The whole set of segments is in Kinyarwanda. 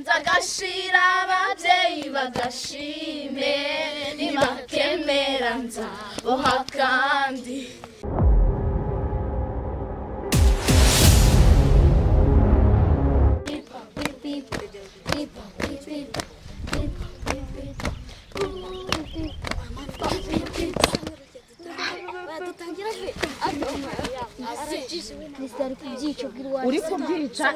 nzagashira ababyeyi bagashime nibakemera nzaboha kandi uri kubyica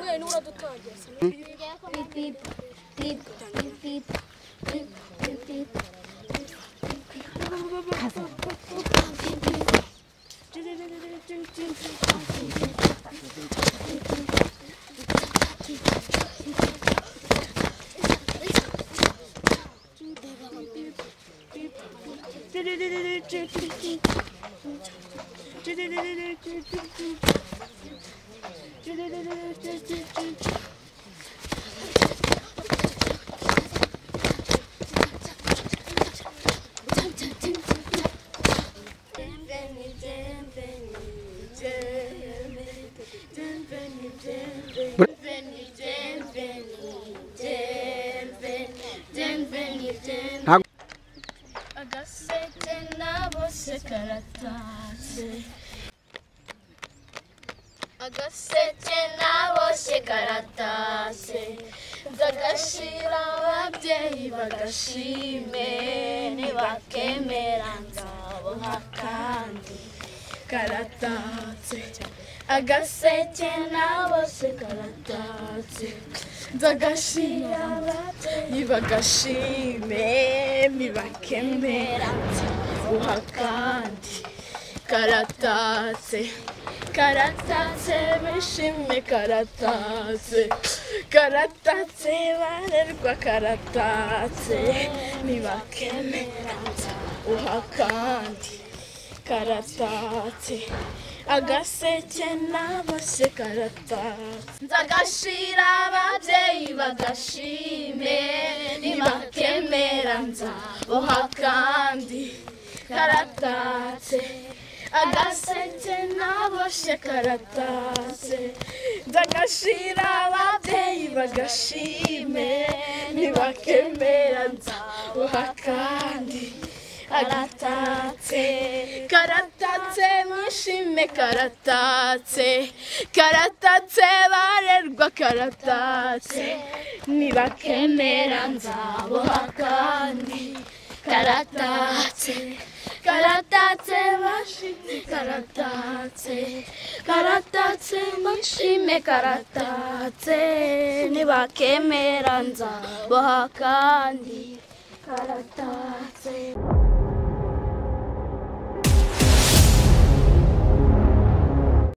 agasete nabose karatashye agasete nabose karatashye nzagashira ababyeyi bagashime nibakemera nzaboha kandi karatatse agaseke nabose karatatse nzagashira ababyeyi bagashime nibakemera nzaboha kandi karatatse karatatse bishime karatatse karatatse barerwa karatatse nibakemera nzaboha kandi karatatse agaseke nabose karatatse nzagashira ababyeyi bagashime nibakemera nzaboha kandi karatatse agaseke nabose karatatse nzagashira ababyeyi bagashime nibakemera nzaboha kandi karatatse karatatse mwishime karatatse karatatse barerwa karatatse nibakemera nzaboha kandi karatatse karatatse bashime karatatse karatatse mwishime karatatse nibakemera nzaboha kandi karatatse